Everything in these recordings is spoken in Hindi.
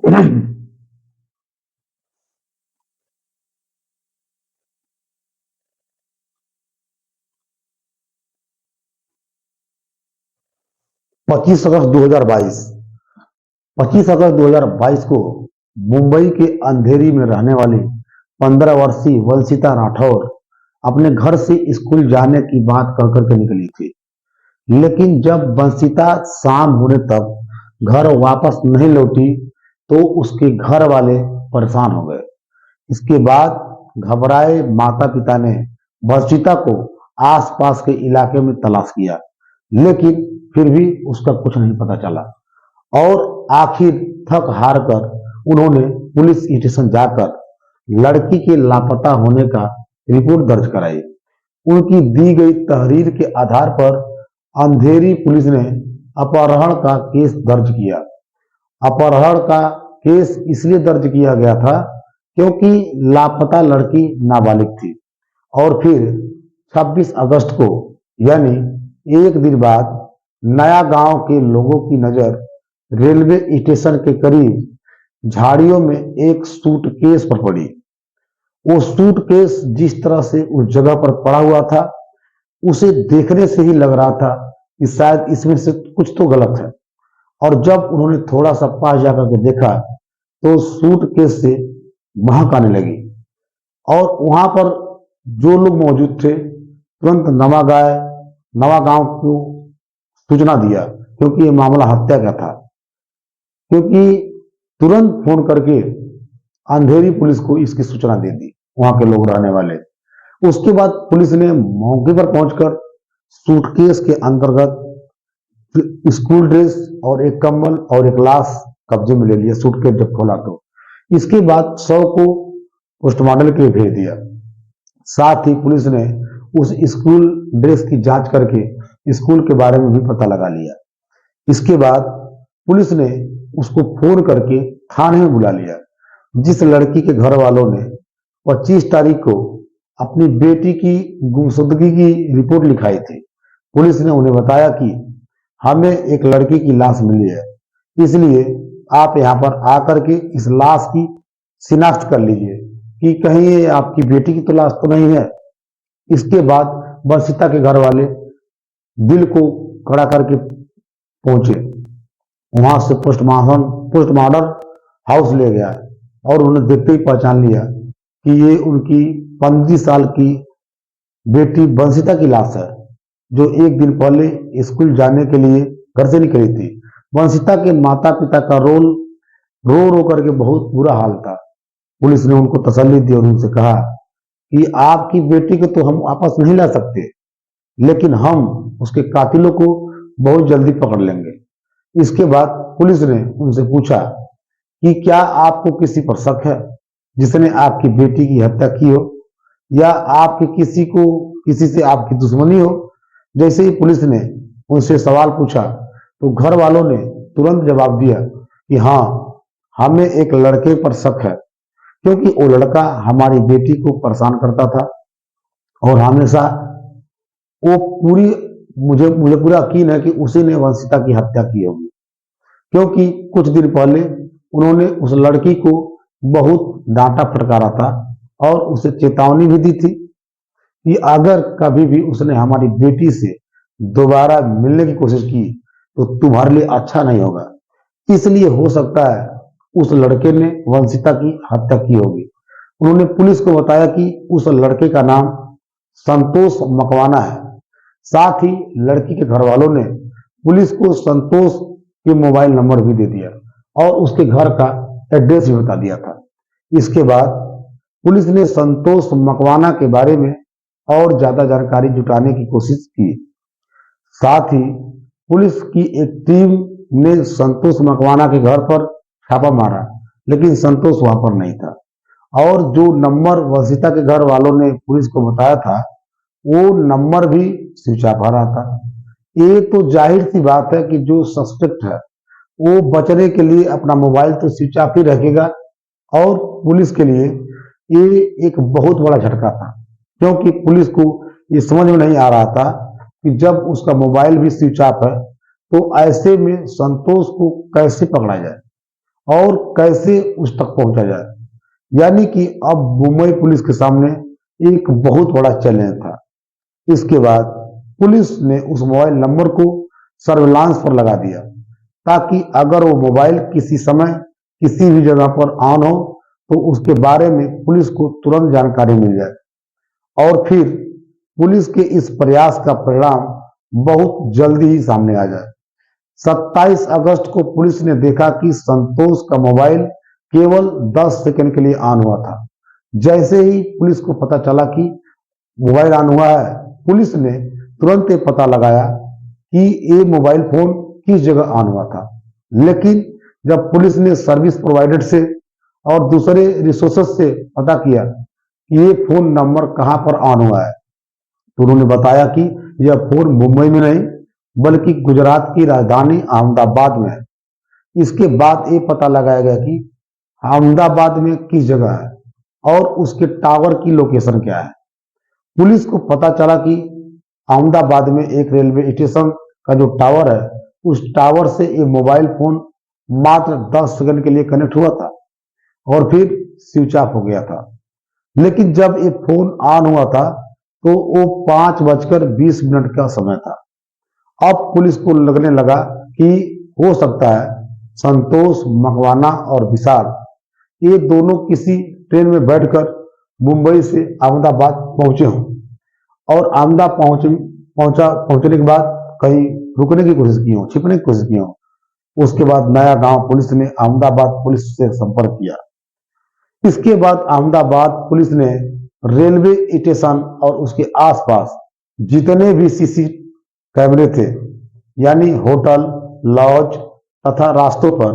25 अगस्त 2022। 25 अगस्त 2022 को मुंबई के अंधेरी में रहने वाली 15 वर्षीय वंशिता राठौर अपने घर से स्कूल जाने की बात कह करके निकली थी। लेकिन जब वंशिता शाम होने तक घर वापस नहीं लौटी तो उसके घर वाले परेशान हो गए। इसके बाद घबराए माता पिता ने वंशिता को आसपास के इलाके में तलाश किया, लेकिन फिर भी उसका कुछ नहीं पता चला और आखिर थक हार कर उन्होंने पुलिस स्टेशन जाकर लड़की के लापता होने का रिपोर्ट दर्ज कराई। उनकी दी गई तहरीर के आधार पर अंधेरी पुलिस ने अपहरण का केस दर्ज किया। अपहरण का केस इसलिए दर्ज किया गया था क्योंकि लापता लड़की नाबालिग थी और फिर 26 अगस्त को यानी एक दिन बाद नया गांव के लोगों की नजर रेलवे स्टेशन के करीब झाड़ियों में एक सूटकेस पर पड़ी। वो सूटकेस जिस तरह से उस जगह पर पड़ा हुआ था, उसे देखने से ही लग रहा था कि शायद इसमें से कुछ तो गलत है। और जब उन्होंने थोड़ा सा पास जाकर के देखा तो सूटकेस से महक आने लगी और वहां पर जो लोग मौजूद थे तुरंत नवा गांव को सूचना दिया, क्योंकि ये मामला हत्या का था। क्योंकि तुरंत फोन करके अंधेरी पुलिस को इसकी सूचना दे दी वहां के लोग रहने वाले। उसके बाद पुलिस ने मौके पर पहुंचकर सूटकेस के अंतर्गत स्कूल ड्रेस और एक कंबल और एक लाश कब्जे में ले लिया। सूटकेस जब खोला तो इसके बाद शव को पोस्टमार्टम के लिए भेज दिया। साथ ही पुलिस ने उस स्कूल ड्रेस की जांच करके स्कूल के बारे में भी पता लगा लिया। इसके बाद पुलिस ने उसको फोन करके थाने में बुला लिया। जिस लड़की के घर वालों ने 25 तारीख को अपनी बेटी की गुमशुदगी की रिपोर्ट लिखाई थी, पुलिस ने उन्हें बताया कि हमें एक लड़की की लाश मिली है, इसलिए आप यहाँ पर आकर के इस लाश की शिनाख्त कर लीजिए कि कहीं ये आपकी बेटी की तो लाश तो नहीं है। इसके बाद वंशिता के घर वाले दिल को खड़ा करके पहुंचे। वहां से पोस्टमार्टम हाउस ले गया और उन्होंने देखते ही पहचान लिया कि ये उनकी 15 साल की बेटी वंशिता की लाश है, जो एक दिन पहले स्कूल जाने के लिए घर से निकली थी। वंशिता के माता पिता का रो रो करके बहुत बुरा हाल था। पुलिस ने उनको तसल्ली दी और उनसे कहा कि आपकी बेटी को तो हम वापस नहीं ला सकते, लेकिन हम उसके कातिलों को बहुत जल्दी पकड़ लेंगे। इसके बाद पुलिस ने उनसे पूछा कि क्या आपको किसी पर शक है जिसने आपकी बेटी की हत्या की हो, या आपके किसी से आपकी दुश्मनी हो। जैसे ही पुलिस ने उनसे सवाल पूछा तो घर वालों ने तुरंत जवाब दिया कि हाँ, हमें एक लड़के पर शक है, क्योंकि वो लड़का हमारी बेटी को परेशान करता था और हमेशा वो मुझे पूरा यकीन है कि उसी ने वंशिता की हत्या की होगी, क्योंकि कुछ दिन पहले उन्होंने उस लड़की को बहुत डांटा फटकारा था और उसे चेतावनी भी दी थी कि अगर कभी भी उसने हमारी बेटी से दोबारा मिलने की कोशिश की तो तुम्हारे लिए अच्छा नहीं होगा। इसलिए हो सकता है उस लड़के ने वंशिता की हत्या की होगी। उन्होंने पुलिस को बताया कि उस लड़के का नाम संतोष मकवाना है। साथ ही लड़की के घर वालों ने पुलिस को संतोष के मोबाइल नंबर भी दे दिया और उसके घर का एड्रेस भी बता दिया था। इसके बाद पुलिस ने संतोष मकवाना के बारे में और ज्यादा जानकारी जुटाने की कोशिश की। साथ ही पुलिस की एक टीम ने संतोष मकवाना के घर पर छापा मारा, लेकिन संतोष वहां पर नहीं था और जो नंबर वंशिता के घर वालों ने पुलिस को बताया था वो नंबर भी स्विच ऑफ आ रहा था। ये तो जाहिर सी बात है कि जो सस्पेक्ट है वो बचने के लिए अपना मोबाइल तो स्विच ऑफ ही रखेगा और पुलिस के लिए ये एक बहुत बड़ा झटका था, क्योंकि पुलिस को ये समझ में नहीं आ रहा था कि जब उसका मोबाइल भी स्विच ऑफ है तो ऐसे में संतोष को कैसे पकड़ा जाए। और कैसे उस तक पहुंचा जाए। यानी कि अब मुंबई पुलिस के सामने एक बहुत बड़ा चैलेंज था। इसके बाद पुलिस ने उस मोबाइल नंबर को सर्विलांस पर लगा दिया, ताकि अगर वो मोबाइल किसी समय किसी भी जगह पर ऑन हो तो उसके बारे में पुलिस को तुरंत जानकारी मिल जाए। और फिर पुलिस के इस प्रयास का परिणाम बहुत जल्दी ही सामने आ जाए। 27 अगस्त को पुलिस ने देखा कि संतोष का मोबाइल केवल 10 सेकंड के लिए ऑन हुआ था। जैसे ही पुलिस को पता चला कि मोबाइल ऑन हुआ है, पुलिस ने तुरंत ये पता लगाया कि ये मोबाइल फोन किस जगह ऑन हुआ था। लेकिन जब पुलिस ने सर्विस प्रोवाइडर से और दूसरे रिसोर्सेस से पता किया कि ये फोन नंबर कहां पर ऑन हुआ है, तो उन्होंने बताया कि यह फोन मुंबई में नहीं बल्कि गुजरात की राजधानी अहमदाबाद में है। इसके बाद ये पता लगाया गया कि अहमदाबाद में किस जगह है और उसके टावर की लोकेशन क्या है। पुलिस को पता चला कि अहमदाबाद में एक रेलवे स्टेशन का जो टावर है, उस टावर से ये मोबाइल फोन मात्र 10 सेकंड के लिए कनेक्ट हुआ था और फिर स्विच ऑफ हो गया था। लेकिन जब ये फोन ऑन हुआ था तो वो 5:20 का समय था। अब पुलिस को लगने लगा कि हो सकता है संतोष, मकवाना और विशाल ये दोनों किसी ट्रेन में बैठकर मुंबई से अहमदाबाद पहुंचे हों और अहमदाबाद पहुंचने के बाद कहीं रुकने की कोशिश की हो, छिपने की कोशिश की हो। उसके बाद नया गांव पुलिस ने अहमदाबाद पुलिस से संपर्क किया। इसके बाद अहमदाबाद पुलिस ने रेलवे स्टेशन और उसके आसपास जितने भी सीसी कैमरे थे, यानी होटल, लॉज तथा रास्तों पर,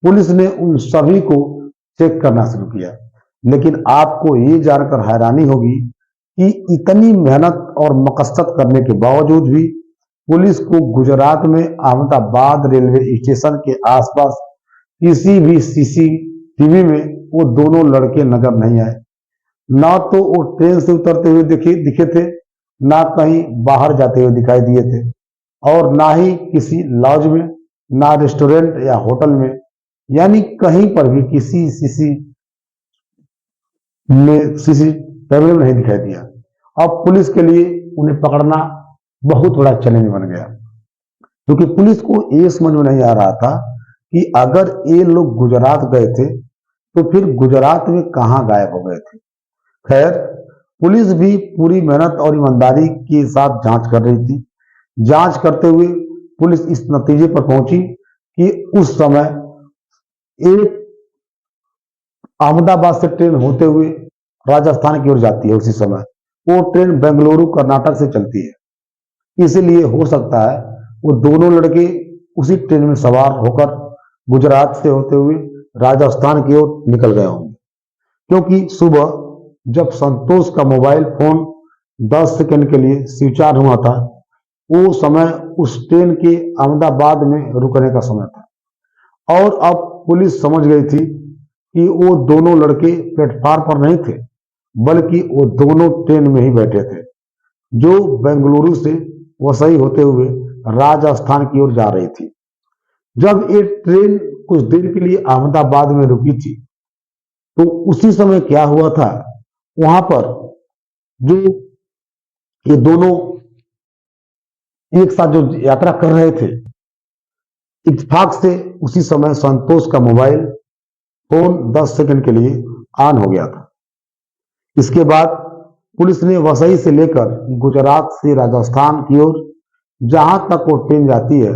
पुलिस ने उन सभी को चेक करना शुरू किया। लेकिन आपको ये जानकर हैरानी होगी कि इतनी मेहनत और मकसद करने के बावजूद भी पुलिस को गुजरात में अहमदाबाद रेलवे स्टेशन के आसपास किसी भी सीसीटीवी में वो दोनों लड़के नजर नहीं आए। ना तो वो ट्रेन से उतरते हुए दिखे थे, ना कहीं बाहर जाते हुए दिखाई दिए थे, और ना ही किसी लॉज में, ना रेस्टोरेंट या होटल में, यानी कहीं पर भी किसी सीसी कैमरे में नहीं दिखाई दिया। अब पुलिस के लिए उन्हें पकड़ना बहुत बड़ा चैलेंज बन गया, क्योंकि पुलिस को ये समझ में नहीं आ रहा था कि अगर ये लोग गुजरात गए थे तो फिर गुजरात में कहां गायब हो गए थे। खैर, पुलिस भी पूरी मेहनत और ईमानदारी के साथ जांच कर रही थी। जांच करते हुए पुलिस इस नतीजे पर पहुंची कि उस समय एक अहमदाबाद से ट्रेन होते हुए राजस्थान की ओर जाती है। उसी समय वो ट्रेन बेंगलुरु कर्नाटक से चलती है। इसलिए हो सकता है वो दोनों लड़के उसी ट्रेन में सवार होकर गुजरात से होते हुए राजस्थान की ओर निकल गए होंगे, क्योंकि सुबह जब संतोष का मोबाइल फोन 10 सेकंड के लिए स्विच ऑन हुआ था, वो समय उस ट्रेन के अहमदाबाद में रुकने का समय था। और अब पुलिस समझ गई थी कि वो दोनों लड़के प्लेटफार्म पर नहीं थे, बल्कि वो दोनों ट्रेन में ही बैठे थे, जो बेंगलुरु से वसई होते हुए राजस्थान की ओर जा रही थी। जब ये ट्रेन कुछ देर के लिए अहमदाबाद में रुकी थी, तो उसी समय क्या हुआ था, वहां पर जो ये दोनों एक साथ जो यात्रा कर रहे थे, इत्तेफाक से उसी समय संतोष का मोबाइल फोन 10 सेकंड के लिए ऑन हो गया था। इसके बाद पुलिस ने वसई से लेकर गुजरात से राजस्थान की ओर जहां तक वो ट्रेन जाती है,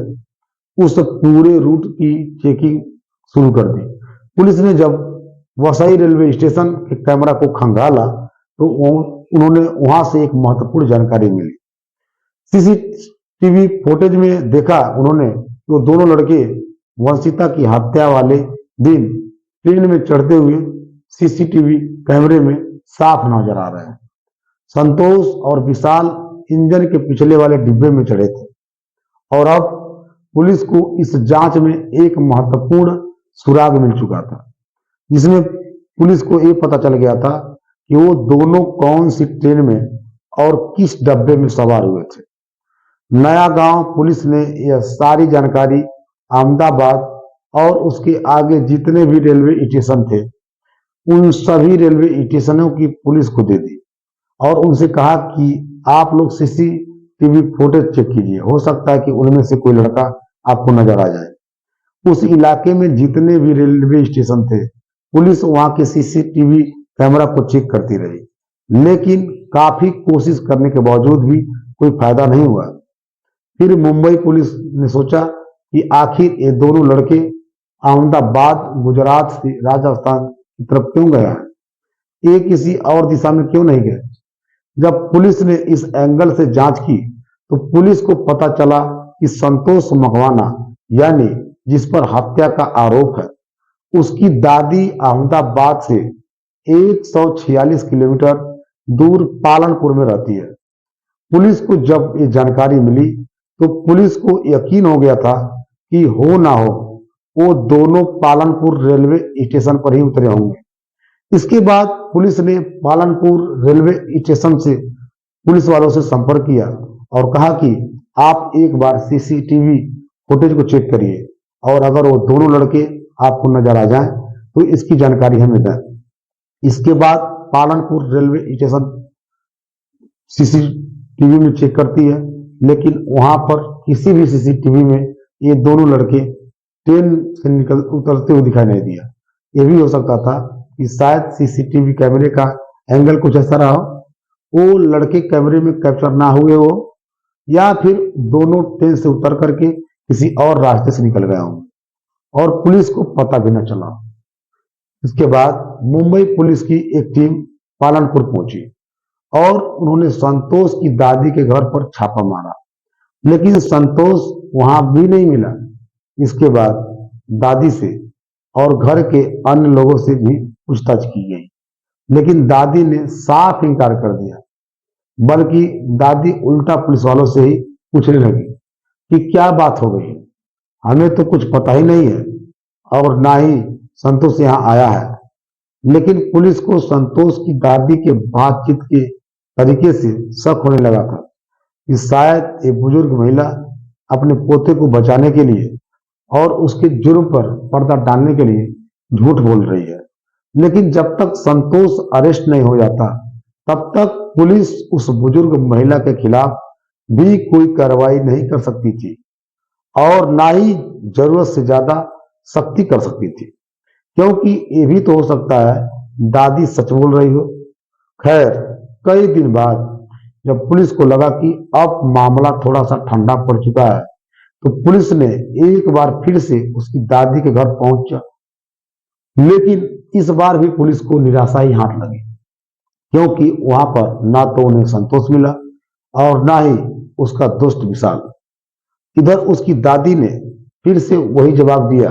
उस पूरे रूट की चेकिंग शुरू कर दी। पुलिस ने जब वसई रेलवे स्टेशन के कैमरा को खंगाला तो उन्होंने वहां से एक महत्वपूर्ण जानकारी मिली। सीसीटीवी फुटेज में देखा उन्होंने कि वो दोनों लड़के वंशिता की हत्या वाले दिन ट्रेन में चढ़ते हुए सीसीटीवी कैमरे में साफ नजर आ रहे हैं। संतोष और विशाल इंजन के पिछले वाले डिब्बे में चढ़े थे। और अब पुलिस को इस जांच में एक महत्वपूर्ण सुराग मिल चुका था, जिसमें पुलिस को यह पता चल गया था कि वो दोनों कौन सी ट्रेन में और किस डब्बे में सवार हुए थे। नया गांव पुलिस ने यह सारी जानकारी अहमदाबाद और उसके आगे जितने भी रेलवे स्टेशन थे उन सभी रेलवे स्टेशनों की पुलिस को दे दी और उनसे कहा कि आप लोग सीसीटीवी फुटेज चेक कीजिए, हो सकता है कि उनमें से कोई लड़का आपको नजर आ जाए। उस इलाके में जितने भी रेलवे स्टेशन थे पुलिस वहां के सीसीटीवी कैमरा को चेक करती रही, लेकिन काफी कोशिश करने के बावजूद भी कोई फायदा नहीं हुआ। फिर मुंबई पुलिस ने सोचा कि आखिर ये दोनों लड़के अहमदाबाद गुजरात से राजस्थान की तरफ क्यों गया है, ये किसी और दिशा में क्यों नहीं गए। जब पुलिस ने इस एंगल से जांच की तो पुलिस को पता चला कि संतोष मकवाना यानी जिस पर हत्या का आरोप है उसकी दादी अहमदाबाद से 146 किलोमीटर दूर पालनपुर में रहती है। पुलिस को जब ये जानकारी मिली तो पुलिस को यकीन हो गया था कि हो ना हो वो दोनों पालनपुर रेलवे स्टेशन पर ही उतरे होंगे। इसके बाद पुलिस ने पालनपुर रेलवे स्टेशन से पुलिस वालों से संपर्क किया और कहा कि आप एक बार सीसीटीवी फुटेज को चेक करिए और अगर वो दोनों लड़के आपको नजर आ जाएं तो इसकी जानकारी हमें दें। इसके बाद पालनपुर रेलवे स्टेशन सीसीटीवी में चेक करती है, लेकिन वहां पर किसी भी सीसीटीवी में ये दोनों लड़के ट्रेन से निकल उतरते हुए दिखाई नहीं दिया। ये भी हो सकता था कि शायद सीसीटीवी कैमरे का एंगल कुछ ऐसा रहा हो, वो लड़के कैमरे में कैप्चर ना हुए हो या फिर दोनों ट्रेन से उतर करके किसी और रास्ते से निकल गए हों और पुलिस को पता भी न चला। इसके बाद मुंबई पुलिस की एक टीम पालनपुर पहुंची और उन्होंने संतोष की दादी के घर पर छापा मारा, लेकिन संतोष वहां भी नहीं मिला। इसके बाद दादी से और घर के अन्य लोगों से भी पूछताछ की गई, लेकिन दादी ने साफ इनकार कर दिया। बल्कि दादी उल्टा पुलिस वालों से ही पूछने लगी कि क्या बात हो गई, हमें तो कुछ पता ही नहीं है और ना ही संतोष यहाँ आया है। लेकिन पुलिस को संतोष की दादी के बातचीत के तरीके से शक होने लगा था कि शायद ये बुजुर्ग महिला अपने पोते को बचाने के लिए और उसके जुर्म पर पर्दा डालने के लिए झूठ बोल रही है। लेकिन जब तक संतोष अरेस्ट नहीं हो जाता तब तक पुलिस उस बुजुर्ग महिला के खिलाफ भी कोई कार्रवाई नहीं कर सकती थी और ना ही जरूरत से ज्यादा सख्ती कर सकती थी, क्योंकि ये भी तो हो सकता है दादी सच बोल रही हो। खैर, कई दिन बाद जब पुलिस को लगा कि अब मामला थोड़ा सा ठंडा पड़ चुका है तो पुलिस ने एक बार फिर से उसकी दादी के घर पहुंचा, लेकिन इस बार भी पुलिस को निराशा ही हाथ लगी, क्योंकि वहां पर ना तो उन्हें संतोष मिला और ना ही उसका दोस्त विशाल। इधर उसकी दादी ने फिर से वही जवाब दिया,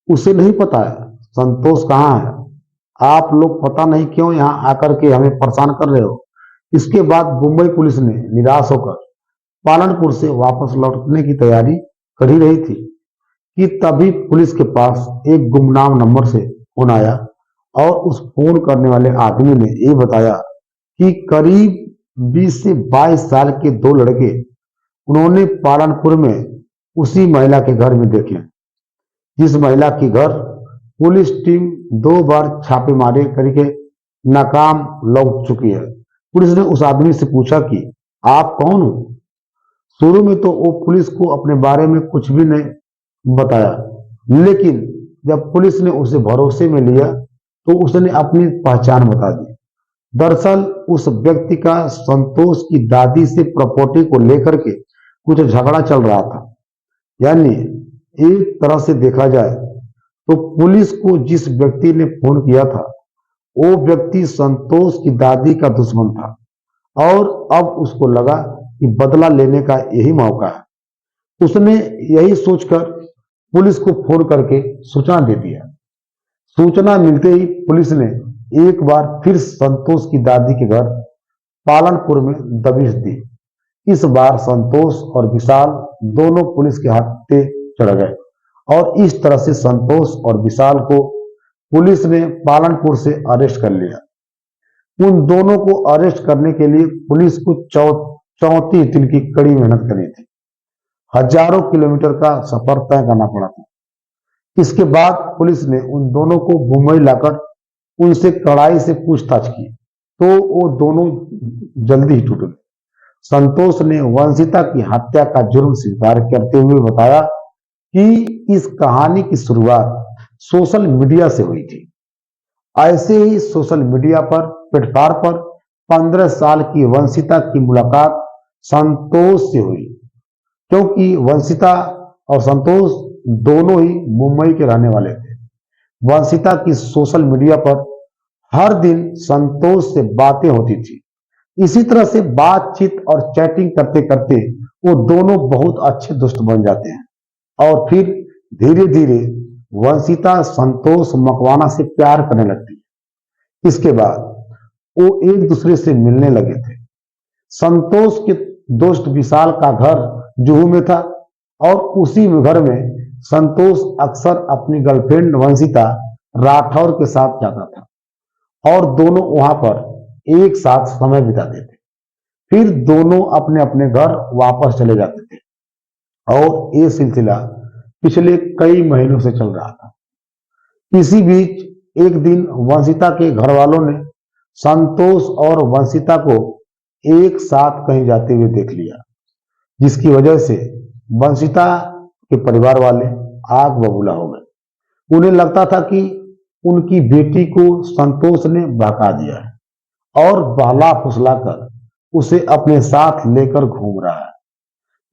उसे नहीं पता है संतोष कहाँ है, आप लोग पता नहीं क्यों यहाँ आकर के हमें परेशान कर रहे हो। इसके बाद मुंबई पुलिस ने निराश होकर पालनपुर से वापस लौटने की तैयारी कर ही रही थी कि तभी पुलिस के पास एक गुमनाम नंबर से फोन आया और उस फोन करने वाले आदमी ने ये बताया कि करीब 20 से 22 साल के दो लड़के उन्होंने पालनपुर में उसी महिला के घर में देखे, जिस महिला के घर पुलिस टीम 2 बार छापेमारी करके नाकाम लौट चुकी है। पुलिस ने उस आदमी से पूछा कि आप कौन हो। शुरू में तो वो पुलिस को अपने बारे में कुछ भी नहीं बताया, लेकिन जब पुलिस ने उसे भरोसे में लिया तो उसने अपनी पहचान बता दी। दरअसल उस व्यक्ति का संतोष की दादी से प्रॉपर्टी को लेकर के कुछ झगड़ा चल रहा था। यानी एक तरह से देखा जाए तो पुलिस को जिस व्यक्ति ने फोन किया था वो व्यक्ति संतोष की दादी का दुश्मन था और अब उसको लगा कि बदला लेने का यही मौका है। उसने यही सोचकर पुलिस को फोन करके सूचना दे दिया। सूचना मिलते ही पुलिस ने एक बार फिर संतोष की दादी के घर पालनपुर में दबिश दी। इस बार संतोष और विशाल दोनों पुलिस के हाथे चढ़ गए और इस तरह से संतोष और विशाल को पुलिस ने पालनपुर से अरेस्ट कर लिया। उन दोनों को अरेस्ट करने के लिए पुलिस को 34 दिन की कड़ी मेहनत करनी थी। हजारों किलोमीटर का सफर तय करना पड़ा था। इसके बाद पुलिस ने उन दोनों को मुंबई लाकर उनसे कड़ाई से पूछताछ की तो वो दोनों जल्दी ही टूट गए। संतोष ने वंशिता की हत्या का जुर्म स्वीकार करते हुए बताया कि इस कहानी की शुरुआत सोशल मीडिया से हुई थी। ऐसे ही सोशल मीडिया पर प्लेटफॉर्म पर 15 साल की वंशिता की मुलाकात संतोष से हुई, क्योंकि वंशिता और संतोष दोनों ही मुंबई के रहने वाले थे। वंशिता की सोशल मीडिया पर हर दिन संतोष से बातें होती थी। इसी तरह से बातचीत और चैटिंग करते करते वो दोनों बहुत अच्छे दोस्त बन जाते हैं और फिर धीरे धीरे वंशिता संतोष मकवाना से प्यार करने लगती है। इसके बाद वो एक दूसरे से मिलने लगे थे। संतोष के दोस्त विशाल का घर जुहू में था और उसी घर में संतोष अक्सर अपनी गर्लफ्रेंड वंशिता राठौर के साथ जाता था और दोनों वहां पर एक साथ समय बिताते थे। फिर दोनों अपने अपने घर वापस चले जाते थे और ये सिलसिला पिछले कई महीनों से चल रहा था। इसी बीच एक दिन वंशिता के घर वालों ने संतोष और वंशिता को एक साथ कहीं जाते हुए देख लिया, जिसकी वजह से वंशिता के परिवार वाले आग बबूला हो गए। उन्हें लगता था कि उनकी बेटी को संतोष ने बहका दिया है और बहला फुसलाकर उसे अपने साथ लेकर घूम रहा है।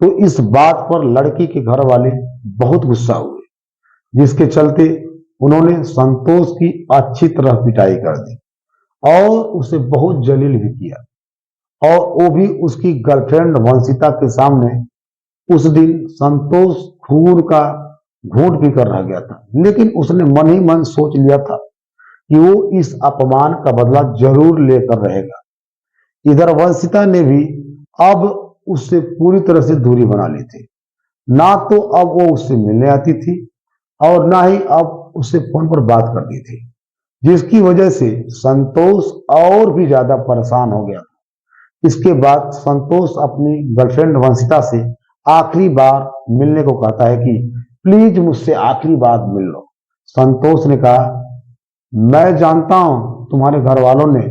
तो इस बात पर लड़की के घर वाले बहुत गुस्सा हुए, जिसके चलते उन्होंने संतोष की अच्छी तरह पिटाई कर दी और उसे बहुत जलील भी किया। और वो भी उसकी गर्लफ्रेंड वंशिता के सामने। उस दिन संतोष खून का घूंट पीकर रह गया था, लेकिन उसने मन ही मन सोच लिया था कि वो इस अपमान का बदला जरूर लेकर रहेगा। इधर वंशिता ने भी अब उससे पूरी तरह से दूरी बना ली थी। ना तो अब वो उससे मिलने आती थी और ना ही अब उससे फोन पर बात करती थी, जिसकी वजह से संतोष और भी ज्यादा परेशान हो गया था। इसके बाद संतोष अपनी गर्लफ्रेंड वंशिता से आखिरी बार मिलने को कहता है कि प्लीज मुझसे आखिरी बार मिल लो। संतोष ने कहा, मैं जानता हूं तुम्हारे घर वालों ने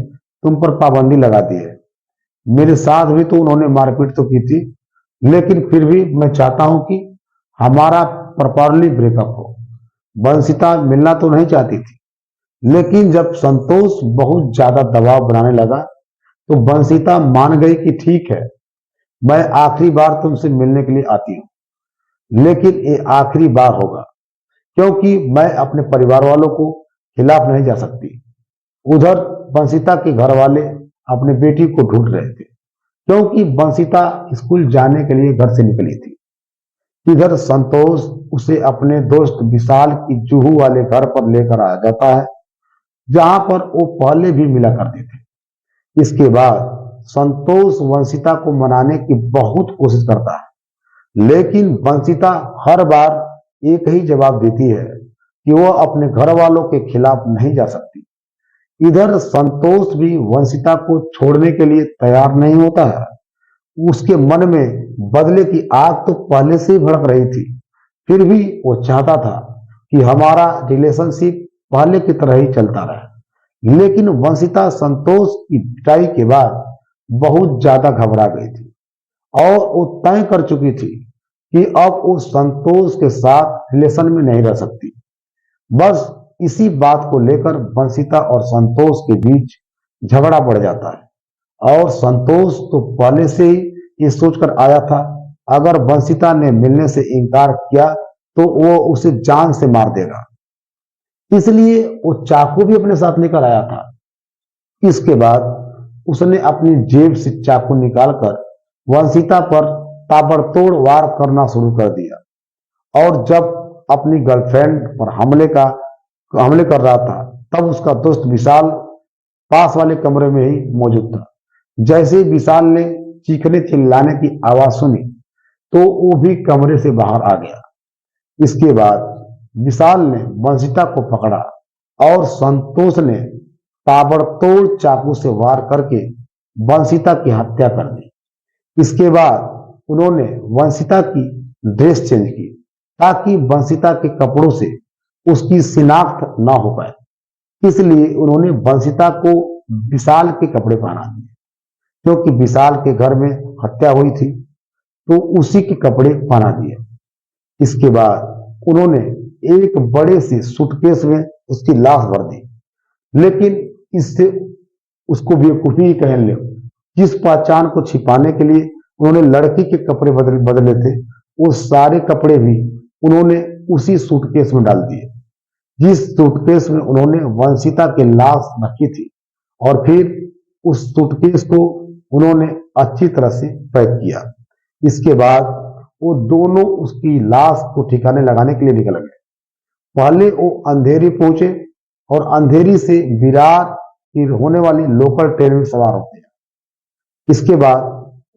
तुम पर पाबंदी लगा दी है, मेरे साथ भी तो उन्होंने मारपीट तो की थी, लेकिन फिर भी मैं चाहता हूं कि हमारा प्रॉपरली ब्रेकअप हो। वंशिता मिलना तो नहीं चाहती थी, लेकिन जब संतोष बहुत ज्यादा दबाव बनाने लगा तो वंशिता मान गई कि ठीक है, मैं आखिरी बार तुमसे मिलने के लिए आती हूं, लेकिन ये आखिरी बार होगा, क्योंकि मैं अपने परिवार वालों को खिलाफ नहीं जा सकती। उधर वंशिता के घर वाले अपने बेटी को ढूंढ रहे थे, क्योंकि वंशिता स्कूल जाने के लिए घर से निकली थी। इधर संतोष उसे अपने दोस्त विशाल की जुहू वाले घर पर लेकर आ जाता है, जहां पर वो पहले भी मिला करते थे। इसके बाद संतोष वंशिता को मनाने की बहुत कोशिश करता है, लेकिन वंशिता हर बार एक ही जवाब देती है कि वह अपने घर वालों के खिलाफ नहीं जा सकती। इधर संतोष भी वंशिता को छोड़ने के लिए तैयार नहीं होता है। उसके मन में बदले की आग तो पहले से ही भड़क रही थी, फिर भी वो चाहता था कि हमारा रिलेशनशिप पहले की तरह ही चलता रहे। लेकिन वंशिता संतोष की पिटाई के बाद बहुत ज्यादा घबरा गई थी और वो तय कर चुकी थी कि अब वो संतोष के साथ रिलेशन में नहीं रह सकती। बस इसी बात को लेकर वंशिता और संतोष के बीच झगड़ा बढ़ जाता है और संतोष तो पहले से ही ये सोचकर आया था, अगर वंशिता ने मिलने से इनकार किया तो वो उसे जान से मार देगा, इसलिए वो चाकू भी अपने साथ लेकर आया था। इसके बाद उसने अपनी जेब से चाकू निकालकर वंशिता पर ताबड़तोड़ वार करना शुरू कर दिया और जब अपनी गर्लफ्रेंड पर हमले कर रहा था, तब उसका दोस्त विशाल पास वाले कमरे में ही मौजूद था। जैसे ही विशाल ने चीखने चिल्लाने की आवाज सुनी तो वो भी कमरे से बाहर आ गया। इसके बाद विशाल ने वंशिता को पकड़ा और संतोष ने ताबड़तोड़ चाकू से वार करके वंशिता की हत्या कर दी। इसके बाद उन्होंने वंशिता की ड्रेस चेंज की ताकि वंशिता के कपड़ों से उसकी शिनाख्त ना हो पाए, इसलिए उन्होंने वंशिता को विशाल के कपड़े पहना दिए। क्योंकि विशाल के घर में हत्या हुई थी तो उसी के कपड़े पहना दिए। इसके बाद उन्होंने एक बड़े से सूटकेस में उसकी लाश भर दी, लेकिन इससे उसको बेवकूफी ही कह ले। जिस पहचान को छिपाने के लिए उन्होंने लड़की के कपड़े बदले थे, वो सारे कपड़े भी उन्होंने उसी सूटकेस में डाल दिए, जिस सूटकेस में उन्होंने वंशिता की लाश रखी थी। और फिर उस सूटकेस को उन्होंने अच्छी तरह से पैक किया। इसके बाद वो दोनों उसकी लाश को ठिकाने लगाने के लिए निकल गए। पहले वो अंधेरी पहुंचे और अंधेरी से विरार की होने वाली लोकल ट्रेन में सवार होते हैं। इसके बाद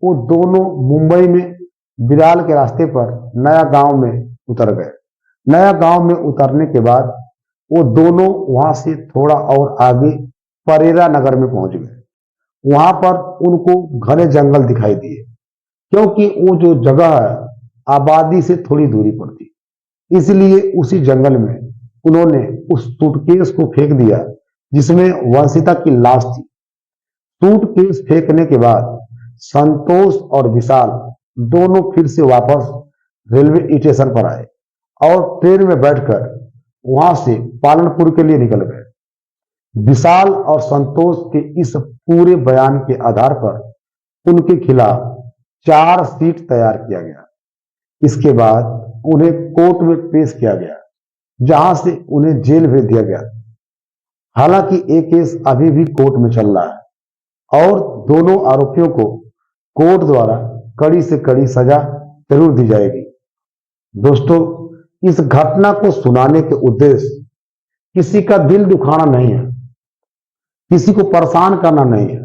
वो दोनों मुंबई में विरार के रास्ते पर नया गांव में उतर गए। नया गांव में उतरने के बाद वो दोनों वहां से थोड़ा और आगे परेरा नगर में पहुंच गए। वहां पर उनको घने जंगल दिखाई दिए, क्योंकि वो जो जगह है आबादी से थोड़ी दूरी पर थी। इसलिए उसी जंगल में उन्होंने उस सूटकेस को फेंक दिया जिसमें वंशिता की लाश थी। सूटकेस फेंकने के बाद संतोष और विशाल दोनों फिर से वापस रेलवे स्टेशन पर आए और ट्रेन में बैठकर वहां से पालनपुर के लिए निकल गए। विशाल और संतोष के इस पूरे बयान के आधार पर उनके खिलाफ चार्जशीट तैयार किया गया। इसके बाद उन्हें कोर्ट में पेश किया गया, जहां से उन्हें जेल भेज दिया गया। हालांकि ये केस अभी भी कोर्ट में चल रहा है और दोनों आरोपियों को कोर्ट द्वारा कड़ी से कड़ी सजा जरूर दी जाएगी। दोस्तों, इस घटना को सुनाने के उद्देश्य किसी का दिल दुखाना नहीं है, किसी को परेशान करना नहीं है,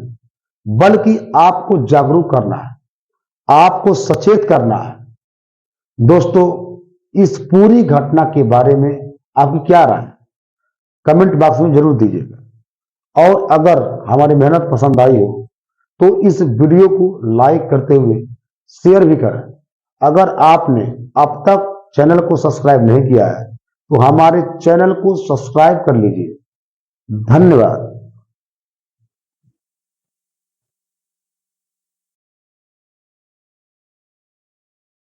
बल्कि आपको जागरूक करना है, आपको सचेत करना है। दोस्तों, इस पूरी घटना के बारे में आपकी क्या राय है, कमेंट बॉक्स में जरूर दीजिएगा। और अगर हमारी मेहनत पसंद आई हो तो इस वीडियो को लाइक करते हुए शेयर भी करें। अगर आपने अब तक चैनल को सब्सक्राइब नहीं किया है तो हमारे चैनल को सब्सक्राइब कर लीजिए। धन्यवाद।